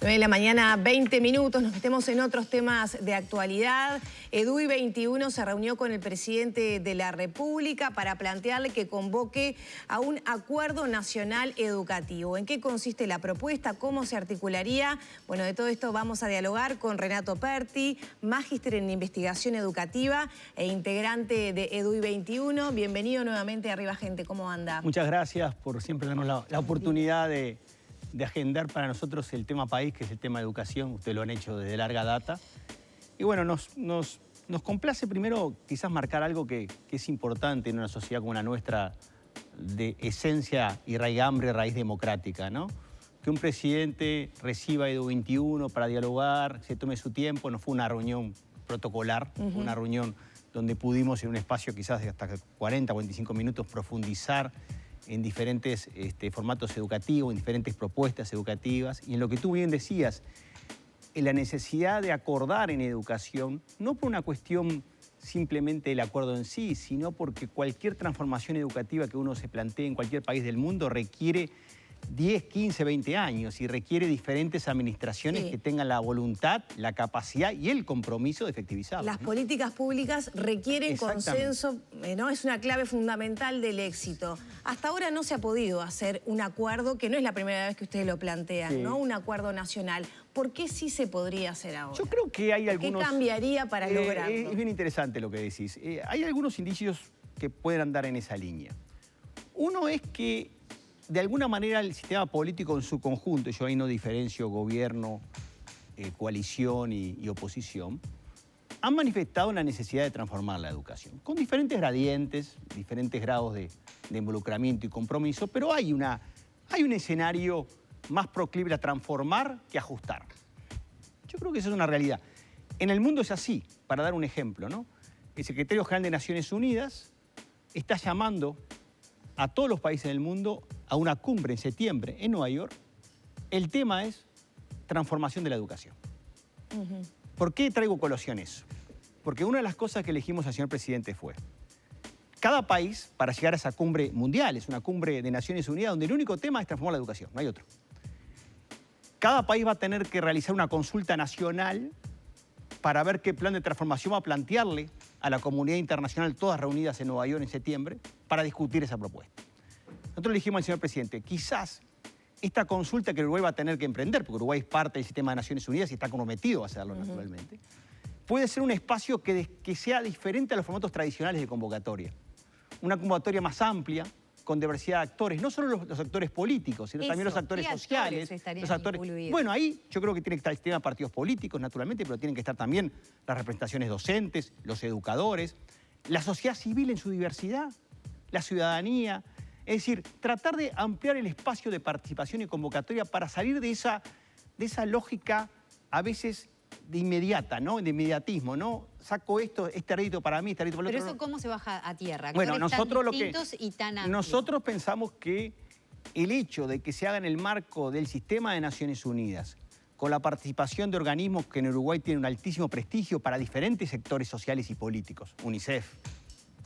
9 de la mañana, 20 minutos. Nos metemos en otros temas de actualidad. EDUI 21 se reunió con el presidente de la República para plantearle que convoque a un acuerdo nacional educativo. ¿En qué consiste la propuesta? ¿Cómo se articularía? Bueno, de todo esto vamos a dialogar con Renato Perti, magíster en investigación educativa e integrante de EDUI 21. Bienvenido nuevamente a Arriba Gente. ¿Cómo anda? Muchas gracias por siempre darnos la oportunidad de agendar para nosotros el tema país, que es el tema de educación. Ustedes lo han hecho desde larga data. Y bueno, nos complace primero quizás marcar algo que es importante en una sociedad como la nuestra, de esencia y raigambre, raíz democrática, ¿no? Que un presidente reciba EDUI 21 para dialogar, se tome su tiempo. No fue una reunión protocolar, fue una reunión donde pudimos en un espacio quizás de hasta 40, 45 minutos profundizar en diferentes formatos educativos, en diferentes propuestas educativas. Y en lo que tú bien decías, en la necesidad de acordar en educación, no por una cuestión simplemente del acuerdo en sí, sino porque cualquier transformación educativa que uno se plantee en cualquier país del mundo requiere 10, 15, 20 años y requiere diferentes administraciones que tengan la voluntad, la capacidad y el compromiso de efectivizarlo. Las políticas públicas requieren consenso, ¿no? Es una clave fundamental del éxito. Hasta ahora no se ha podido hacer un acuerdo, que no es la primera vez que ustedes lo plantean, ¿no? Un acuerdo nacional. ¿Por qué sí se podría hacer ahora? Yo creo que hay algunos... ¿Qué cambiaría para lograrlo? Es bien interesante lo que decís. Hay algunos indicios que pueden andar en esa línea. Uno es que de alguna manera el sistema político en su conjunto, yo ahí no diferencio gobierno, coalición y oposición, han manifestado la necesidad de transformar la educación, con diferentes gradientes, diferentes grados de involucramiento y compromiso, pero hay un escenario más proclive a transformar que a ajustar. Yo creo que eso es una realidad. En el mundo es así, para dar un ejemplo, ¿no? El secretario general de Naciones Unidas está llamando a todos los países del mundo a una cumbre en septiembre en Nueva York. El tema es transformación de la educación. ¿Por qué traigo colación eso? Porque una de las cosas que elegimos al señor presidente fue: cada país, para llegar a esa cumbre mundial, es una cumbre de Naciones Unidas donde el único tema es transformar la educación, no hay otro. Cada país va a tener que realizar una consulta nacional para ver qué plan de transformación va a plantearle a la comunidad internacional, todas reunidas en Nueva York en septiembre, para discutir esa propuesta. Nosotros le dijimos al señor presidente, quizás esta consulta que Uruguay va a tener que emprender, porque Uruguay es parte del sistema de Naciones Unidas y está comprometido a hacerlo naturalmente, puede ser un espacio que sea diferente a los formatos tradicionales de convocatoria. Una convocatoria más amplia, con diversidad de actores, no solo los actores políticos, sino también los actores sociales. Bueno, ahí yo creo que tiene que estar el sistema de partidos políticos, naturalmente, pero tienen que estar también las representaciones docentes, los educadores, la sociedad civil en su diversidad, la ciudadanía. Es decir, tratar de ampliar el espacio de participación y convocatoria para salir de esa lógica a veces de inmediata, ¿no? De inmediatismo, ¿no? Saco esto, este rédito para mí, este rédito para el otro. Pero eso, ¿cómo se baja a tierra? Bueno, nosotros Nosotros pensamos que el hecho de que se haga en el marco del sistema de Naciones Unidas, con la participación de organismos que en Uruguay tienen un altísimo prestigio para diferentes sectores sociales y políticos, UNICEF,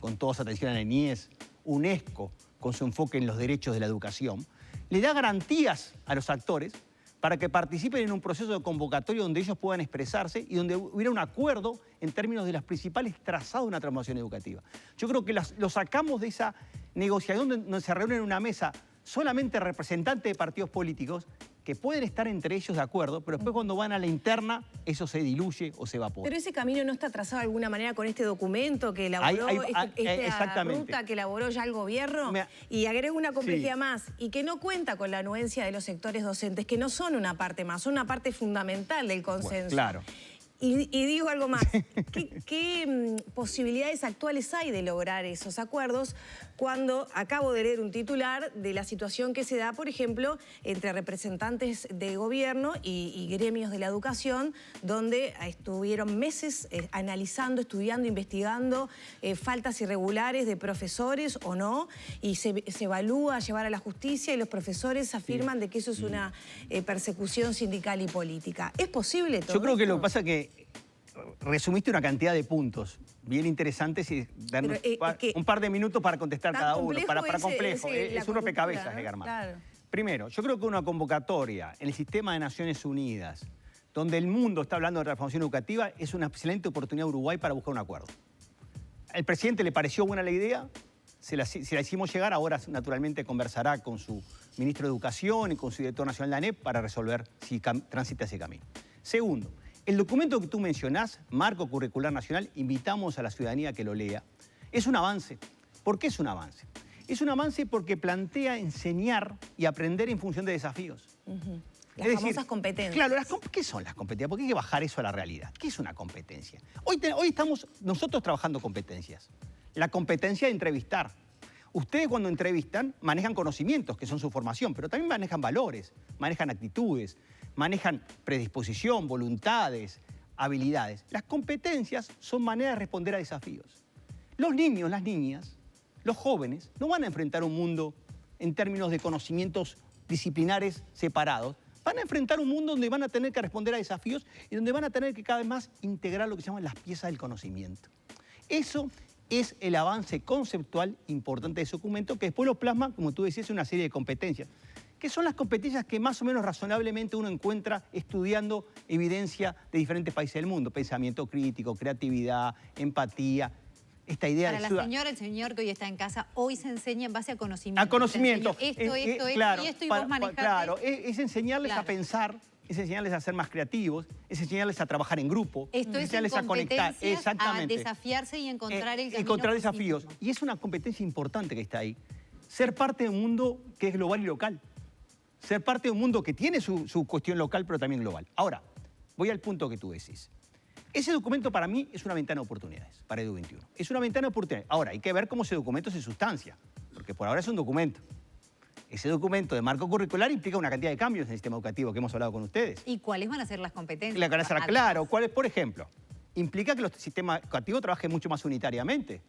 con toda su atención a la niñez, UNESCO, con su enfoque en los derechos de la educación, le da garantías a los actores para que participen en un proceso de convocatoria donde ellos puedan expresarse y donde hubiera un acuerdo en términos de los principales trazados de una transformación educativa. Yo creo que lo sacamos de esa negociación donde se reúnen en una mesa solamente representantes de partidos políticos que pueden estar entre ellos de acuerdo, pero después cuando van a la interna, eso se diluye o se evapora. Pero ese camino no está trazado de alguna manera con este documento que elaboró, esta ruta que elaboró ya el gobierno. Y agrego una complejidad más, y que no cuenta con la anuencia de los sectores docentes, que no son una parte más, son una parte fundamental del consenso. Bueno, claro. Y digo algo más, ¿qué posibilidades actuales hay de lograr esos acuerdos cuando acabo de leer un titular de la situación que se da, por ejemplo, entre representantes de gobierno y gremios de la educación, donde estuvieron meses analizando, estudiando, investigando faltas irregulares de profesores o no, y se evalúa llevar a la justicia y los profesores afirman de que eso es una persecución sindical y política? ¿Es posible todo Yo creo que esto? lo que pasa es que resumiste una cantidad de puntos bien interesantes y darnos un par de minutos para contestar cada uno. Para complejo, es un rompecabezas, Germán. Claro. Primero, yo creo que una convocatoria en el sistema de Naciones Unidas, donde el mundo está hablando de transformación educativa, es una excelente oportunidad a Uruguay para buscar un acuerdo. Al presidente le pareció buena la idea, se la hicimos llegar, ahora naturalmente conversará con su ministro de Educación y con su director nacional de ANEP para resolver si transita ese camino. Segundo, el documento que tú mencionás, Marco Curricular Nacional, invitamos a la ciudadanía a que lo lea. Es un avance. ¿Por qué es un avance? Es un avance porque plantea enseñar y aprender en función de desafíos. Las famosas competencias. Claro, ¿qué son las competencias? Porque hay que bajar eso a la realidad. ¿Qué es una competencia? Hoy estamos nosotros trabajando competencias. La competencia de entrevistar. Ustedes cuando entrevistan manejan conocimientos, que son su formación, pero también manejan valores, manejan actitudes, manejan predisposición, voluntades, habilidades. Las competencias son maneras de responder a desafíos. Los niños, las niñas, los jóvenes no van a enfrentar un mundo en términos de conocimientos disciplinares separados. Van a enfrentar un mundo donde van a tener que responder a desafíos y donde van a tener que cada vez más integrar lo que se llaman las piezas del conocimiento. Eso es el avance conceptual importante de ese documento, que después lo plasma, como tú decías, en una serie de competencias, que son las competencias que más o menos razonablemente uno encuentra estudiando evidencia de diferentes países del mundo. Pensamiento crítico, creatividad, empatía. Esta idea Para de la señora, el señor que hoy está en casa, hoy se enseña en base a conocimiento. A conocimiento. Claro, y vos manejás. Claro, es enseñarles a pensar, es enseñarles a ser más creativos, es enseñarles a trabajar en grupo, es enseñarles a conectar, exactamente, a desafiarse y encontrar el camino. Encontrar desafíos. Y es una competencia importante que está ahí. Ser parte de un mundo que es global y local. Ser parte de un mundo que tiene su cuestión local, pero también global. Ahora, voy al punto que tú decís. Ese documento para mí es una ventana de oportunidades para Edu21. Es una ventana de oportunidades. Ahora, hay que ver cómo ese documento se sustancia, porque por ahora es un documento. Ese documento de marco curricular implica una cantidad de cambios en el sistema educativo que hemos hablado con ustedes. ¿Y cuáles van a ser las competencias? Claro, ¿cuáles? Por ejemplo, implica que el sistema educativo trabaje mucho más unitariamente.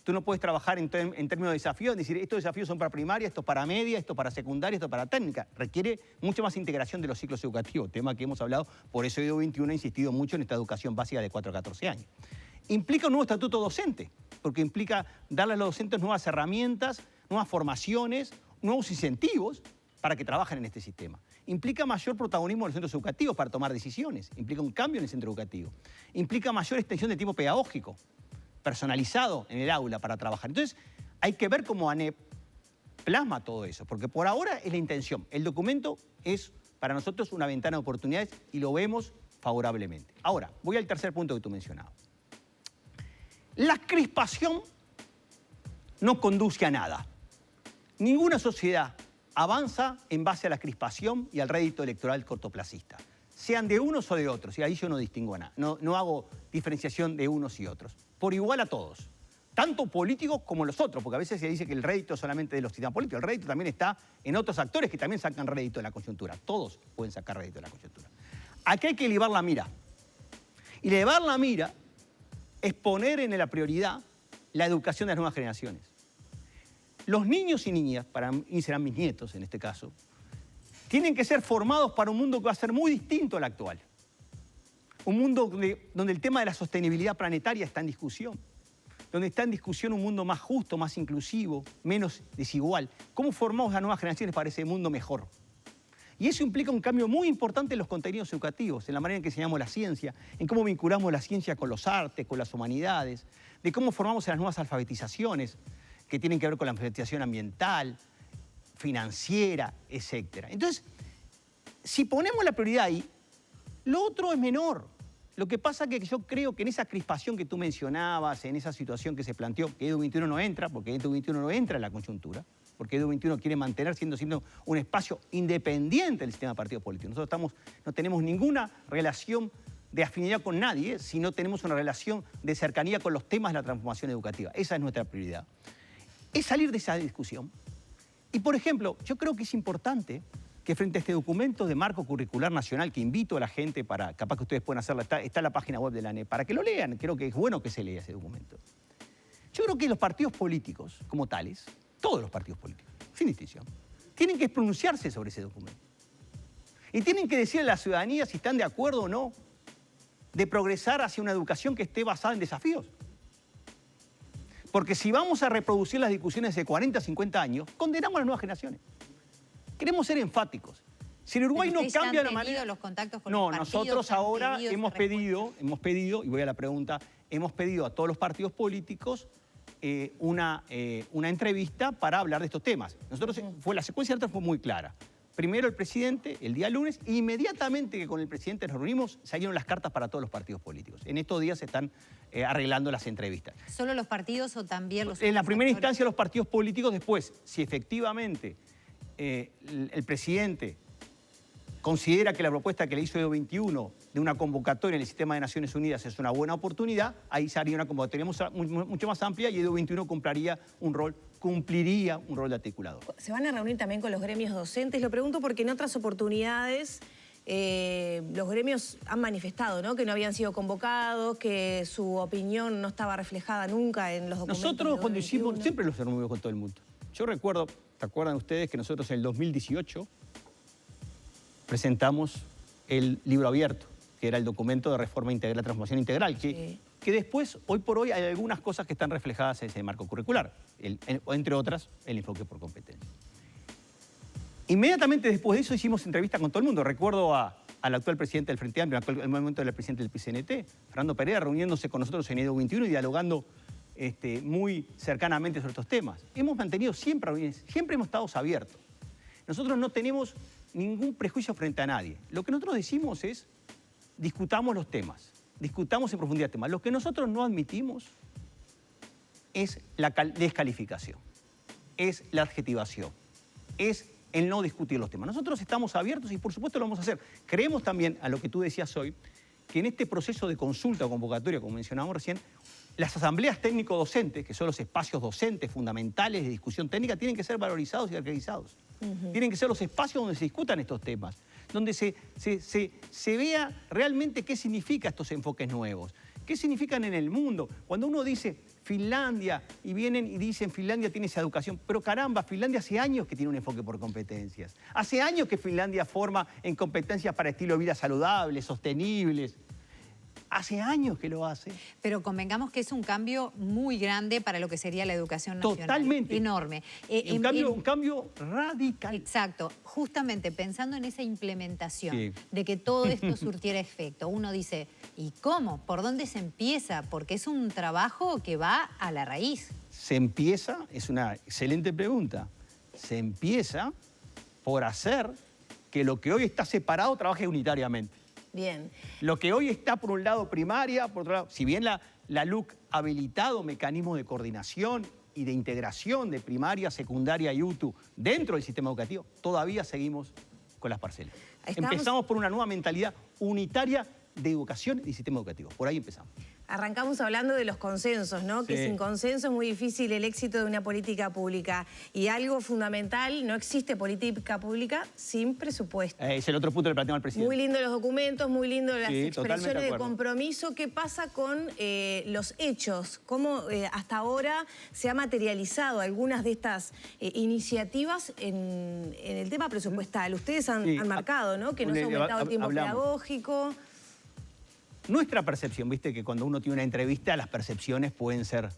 Tú no puedes trabajar en términos de desafíos, decir, estos desafíos son para primaria, esto para media, esto para secundaria, esto para técnica. Requiere mucha más integración de los ciclos educativos, tema que hemos hablado, por eso Edu21 ha insistido mucho en esta educación básica de 4 a 14 años. Implica un nuevo estatuto docente, porque implica darle a los docentes nuevas herramientas, nuevas formaciones, nuevos incentivos para que trabajen en este sistema. Implica mayor protagonismo de los centros educativos para tomar decisiones, implica un cambio en el centro educativo, implica mayor extensión de tiempo pedagógico, personalizado en el aula para trabajar. Entonces, hay que ver cómo ANEP plasma todo eso, porque por ahora es la intención. El documento es para nosotros una ventana de oportunidades y lo vemos favorablemente. Ahora, voy al tercer punto que tú mencionabas. La crispación no conduce a nada. Ninguna sociedad avanza en base a la crispación y al rédito electoral cortoplacista, sean de unos o de otros, y ahí yo no distingo nada, no hago diferenciación de unos y otros, por igual a todos, tanto políticos como los otros, porque a veces se dice que el rédito es solamente de los sistemas políticos, el rédito también está en otros actores que también sacan rédito de la coyuntura, todos pueden sacar rédito de la coyuntura. Aquí hay que elevar la mira, y elevar la mira es poner en la prioridad la educación de las nuevas generaciones. Los niños y niñas, para mí serán mis nietos en este caso, tienen que ser formados para un mundo que va a ser muy distinto al actual. Un mundo donde el tema de la sostenibilidad planetaria está en discusión, donde está en discusión un mundo más justo, más inclusivo, menos desigual. ¿Cómo formamos a nuevas generaciones para ese mundo mejor? Y eso implica un cambio muy importante en los contenidos educativos, en la manera en que enseñamos la ciencia, en cómo vinculamos la ciencia con los artes, con las humanidades, de cómo formamos las nuevas alfabetizaciones, que tienen que ver con la alfabetización ambiental, financiera, etc. Entonces, si ponemos la prioridad ahí, lo otro es menor. Lo que pasa es que yo creo que en esa crispación que tú mencionabas, en esa situación que se planteó, que Edu21 no entra, porque Edu21 no entra en la coyuntura, porque Edu21 quiere mantener siendo un espacio independiente del sistema de partidos políticos. Nosotros no tenemos ninguna relación de afinidad con nadie, sino tenemos una relación de cercanía con los temas de la transformación educativa. Esa es nuestra prioridad. Es salir de esa discusión. Y, por ejemplo, yo creo que es importante que frente a este documento de marco curricular nacional, que invito a la gente para, capaz que ustedes pueden hacerlo, está en la página web de la ANEP, para que lo lean, creo que es bueno que se lea ese documento. Yo creo que los partidos políticos, como tales, todos los partidos políticos, sin distinción, tienen que pronunciarse sobre ese documento. Y tienen que decirle a la ciudadanía si están de acuerdo o no de progresar hacia una educación que esté basada en desafíos. Porque si vamos a reproducir las discusiones de 40, 50 años, condenamos a las nuevas generaciones. queremos ser enfáticos. Si el Uruguay no cambia la manera... los contactos con No, los partidos, nosotros ahora hemos respuesta? pedido, y voy a la pregunta, hemos pedido a todos los partidos políticos una entrevista para hablar de estos temas. La secuencia de fue muy clara. Primero el presidente, el día lunes, e inmediatamente que con el presidente nos reunimos, salieron las cartas para todos los partidos políticos. En estos días se están arreglando las entrevistas. ¿Solo los partidos o también los... En la primera actores? instancia los partidos políticos, después, si efectivamente el presidente considera que la propuesta que le hizo Edo 21 de una convocatoria en el sistema de Naciones Unidas es una buena oportunidad, ahí sería una convocatoria mucho más amplia y Edo 21 cumpliría un rol de articulador. ¿Se van a reunir también con los gremios docentes? Lo pregunto porque en otras oportunidades los gremios han manifestado, ¿no?, que no habían sido convocados, que su opinión no estaba reflejada nunca en los documentos. Nosotros cuando hicimos, siempre los reunimos con todo el mundo. Yo recuerdo, ¿se acuerdan ustedes que nosotros en el 2018 presentamos el libro abierto, que era el documento de reforma integral, transformación integral, que después, hoy por hoy, hay algunas cosas que están reflejadas en ese marco curricular, entre otras, el enfoque por competencia. Inmediatamente después de eso hicimos entrevistas con todo el mundo. Recuerdo al actual presidente del Frente Amplio, al momento del presidente del PCNT, Fernando Pereira, reuniéndose con nosotros en Edo 21 y dialogando muy cercanamente sobre estos temas. Hemos mantenido siempre reuniones, siempre hemos estado abiertos. Nosotros no tenemos ningún prejuicio frente a nadie. Lo que nosotros decimos es, discutamos los temas, discutamos en profundidad temas. Lo que nosotros no admitimos es la descalificación, es la adjetivación, es el no discutir los temas. Nosotros estamos abiertos y por supuesto lo vamos a hacer. Creemos también, a lo que tú decías hoy, que en este proceso de consulta o convocatoria, como mencionábamos recién, las asambleas técnico-docentes, que son los espacios docentes fundamentales de discusión técnica, tienen que ser valorizados y caracterizados. Tienen que ser los espacios donde se discutan estos temas, donde se vea realmente qué significan estos enfoques nuevos, qué significan en el mundo. Cuando uno dice Finlandia y vienen y dicen Finlandia tiene esa educación, pero caramba, Finlandia hace años que tiene un enfoque por competencias. Hace años que Finlandia forma en competencias para estilo de vida saludables, sostenibles. Hace años que lo hace. Pero convengamos que es un cambio muy grande para lo que sería la educación nacional. Totalmente. Enorme. Un cambio radical. Exacto. Justamente pensando en esa implementación, Sí. de que todo esto surtiera efecto, uno dice, ¿y cómo? ¿Por dónde se empieza? Porque es un trabajo que va a la raíz. Se empieza, es una excelente pregunta, se empieza por hacer que lo que hoy está separado trabaje unitariamente. Bien. Lo que hoy está por un lado primaria, por otro lado, si bien la LUC ha habilitado mecanismos de coordinación y de integración de primaria, secundaria y UTU dentro del sistema educativo, todavía seguimos con las parcelas. Empezamos por una nueva mentalidad unitaria de educación y sistema educativo. Por ahí empezamos. Arrancamos hablando de los consensos, ¿no? Sí. Que sin consenso es muy difícil el éxito de una política pública. Y algo fundamental, no existe política pública sin presupuesto. Es el otro punto que planteamos al presidente. Muy lindo los documentos, muy lindo las Sí, totalmente expresiones de de acuerdo. compromiso. ¿Qué pasa con los hechos? ¿Cómo hasta ahora se ha materializado algunas de estas iniciativas en el tema presupuestal? Ustedes han marcado, ¿no?, que no se ha aumentado el tiempo pedagógico. Nuestra percepción, viste que cuando uno tiene una entrevista las percepciones pueden ser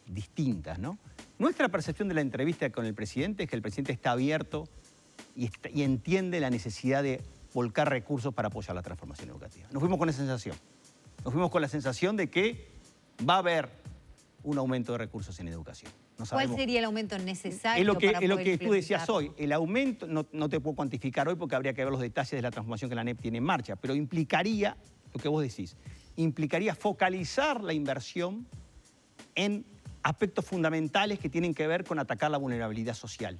distintas, ¿no? Nuestra percepción de la entrevista con el presidente es que el presidente está abierto y entiende la necesidad de volcar recursos para apoyar la transformación educativa. Nos fuimos con esa sensación. Nos fuimos con la sensación de que va a haber un aumento de recursos en educación. No ¿Cuál sabemos. sería el aumento necesario Es lo que, para es lo poder que tú decías implementarlo? hoy. El aumento, no te puedo cuantificar hoy porque habría que ver los detalles de la transformación que la ANEP tiene en marcha, pero implicaría, lo que vos decís, implicaría focalizar la inversión en aspectos fundamentales que tienen que ver con atacar la vulnerabilidad social.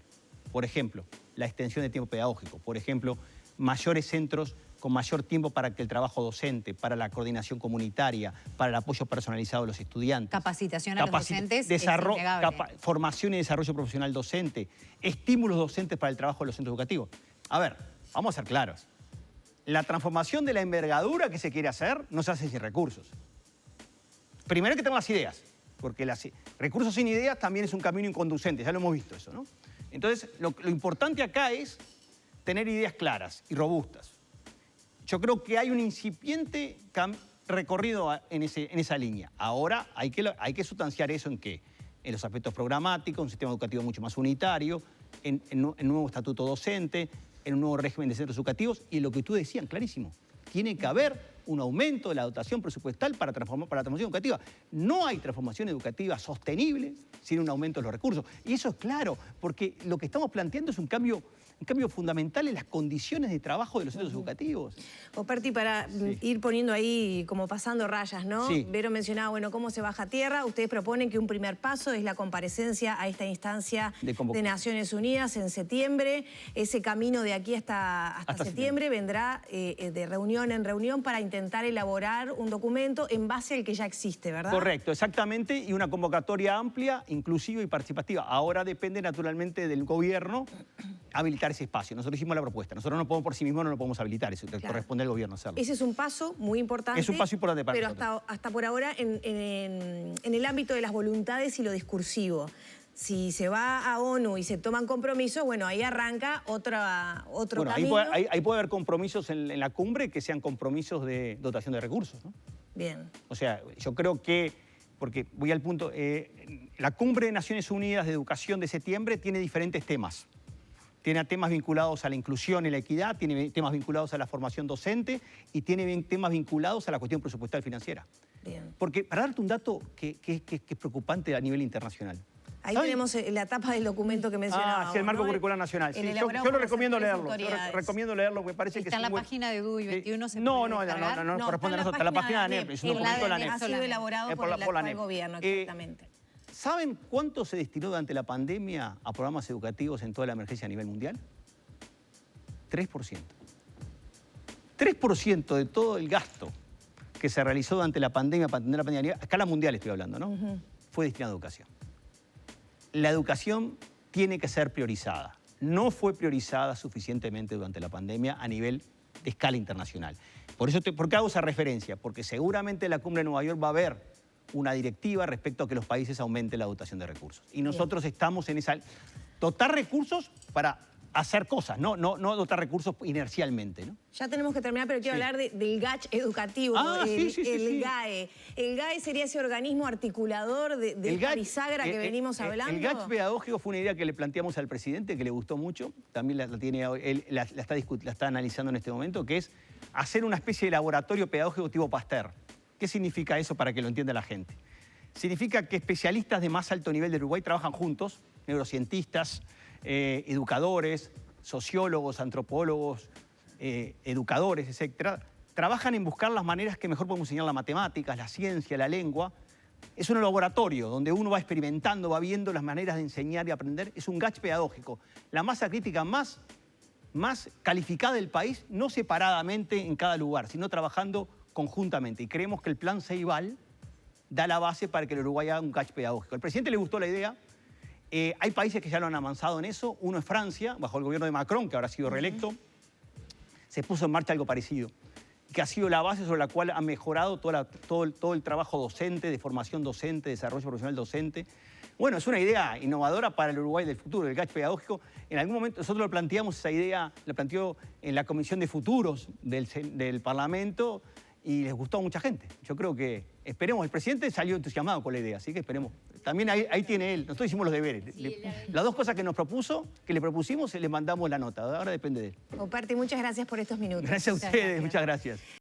Por ejemplo, la extensión de tiempo pedagógico. Por ejemplo, mayores centros con mayor tiempo para que el trabajo docente, para la coordinación comunitaria, para el apoyo personalizado de los estudiantes. Capacitación a los docentes es innegable. Formación y desarrollo profesional docente, estímulos docentes para el trabajo de los centros educativos. A ver, vamos a ser claros. La transformación de la envergadura que se quiere hacer no se hace sin recursos. Primero hay que tener las ideas, porque recursos sin ideas también es un camino inconducente, ya lo hemos visto eso, ¿no? Entonces, lo importante acá es tener ideas claras y robustas. Yo creo que hay un incipiente recorrido en esa línea. Ahora hay que sustanciar eso en qué? En los aspectos programáticos, un sistema educativo mucho más unitario, en un nuevo estatuto docente, en un nuevo régimen de centros educativos y lo que tú decías, clarísimo, tiene que haber un aumento de la dotación presupuestal para la transformación educativa. No hay transformación educativa sostenible sin un aumento de los recursos. Y eso es claro, porque lo que estamos planteando es un cambio fundamental en las condiciones de trabajo de los centros educativos. Operti, para ir poniendo ahí como pasando rayas, ¿no? Sí. Vero mencionaba, bueno, cómo se baja a tierra. Ustedes proponen que un primer paso es la comparecencia a esta instancia de Naciones Unidas en septiembre. Ese camino de aquí hasta septiembre vendrá de reunión en reunión para intentar elaborar un documento en base al que ya existe, ¿verdad? Correcto, exactamente, y una convocatoria amplia, inclusiva y participativa. Ahora depende naturalmente del gobierno habilitar ese espacio. Nosotros hicimos la propuesta. Nosotros no podemos por sí mismos, no lo podemos habilitar. Eso corresponde al gobierno hacerlo. Ese es un paso muy importante. Es un paso importante para nosotros. Pero hasta por ahora en el ámbito de las voluntades y lo discursivo. Si se va a ONU y se toman compromisos, bueno, ahí arranca otro camino. Ahí puede haber compromisos en la cumbre que sean compromisos de dotación de recursos, ¿no? Bien. O sea, yo creo que, porque voy al punto, la cumbre de Naciones Unidas de Educación de septiembre tiene diferentes temas. Tiene temas vinculados a la inclusión y la equidad, tiene temas vinculados a la formación docente y tiene temas vinculados a la cuestión presupuestal financiera. Bien. Porque, para darte un dato que es preocupante a nivel internacional. Ahí tenemos la tapa del documento que mencionaba. Sí, el marco curricular nacional. Sí, yo lo recomiendo leerlo. Yo recomiendo leerlo, me parece que está en la página de DUI 21. No corresponde a nosotros, está en la página de ANEP. Es un documento de la ANEP. Ha sido elaborado por el actual gobierno, exactamente. ¿Saben cuánto se destinó durante la pandemia a programas educativos en toda la emergencia a nivel mundial? 3%. 3% de todo el gasto que se realizó durante la pandemia, para atender la pandemia, a escala mundial estoy hablando, ¿no? Fue destinado a educación. La educación tiene que ser priorizada. No fue priorizada suficientemente durante la pandemia a nivel de escala internacional. ¿Por qué hago esa referencia? Porque seguramente en la cumbre de Nueva York va a haber una directiva respecto a que los países aumenten la dotación de recursos. Y nosotros estamos en esa... Dotar recursos para hacer cosas, no dotar recursos inercialmente, ¿no? Ya tenemos que terminar, pero quiero hablar del GACH educativo, el GAE. El GAE sería ese organismo articulador de la bisagra que venimos hablando. El GACH pedagógico fue una idea que le planteamos al presidente, que le gustó mucho, también la está analizando en este momento, que es hacer una especie de laboratorio pedagógico tipo Pasteur. ¿Qué significa eso para que lo entienda la gente? Significa que especialistas de más alto nivel de Uruguay trabajan juntos, neurocientistas, educadores, sociólogos, antropólogos, educadores, etcétera, trabajan en buscar las maneras que mejor podemos enseñar las matemáticas, la ciencia, la lengua. Es un laboratorio donde uno va experimentando, va viendo las maneras de enseñar y aprender. Es un GACH pedagógico. La masa crítica más calificada del país, no separadamente en cada lugar, sino trabajando conjuntamente. Y creemos que el plan Ceibal da la base para que el Uruguay haga un GACH pedagógico. Al presidente le gustó la idea. Hay países que ya lo han avanzado en eso. Uno es Francia, bajo el gobierno de Macron, que ahora ha sido reelecto. Se puso en marcha algo parecido, que ha sido la base sobre la cual ha mejorado todo el trabajo docente, de formación docente, de desarrollo profesional docente. Bueno, es una idea innovadora para el Uruguay del futuro, el GACH pedagógico. En algún momento nosotros lo planteamos, esa idea la planteó en la Comisión de Futuros del Parlamento y les gustó a mucha gente. Yo creo que, esperemos, el presidente salió entusiasmado con la idea, así que esperemos. También ahí tiene él, nosotros hicimos los deberes. Sí, las dos cosas que le propusimos, le mandamos la nota, ahora depende de él. Operti, muchas gracias por estos minutos. Gracias a ustedes, muchas gracias.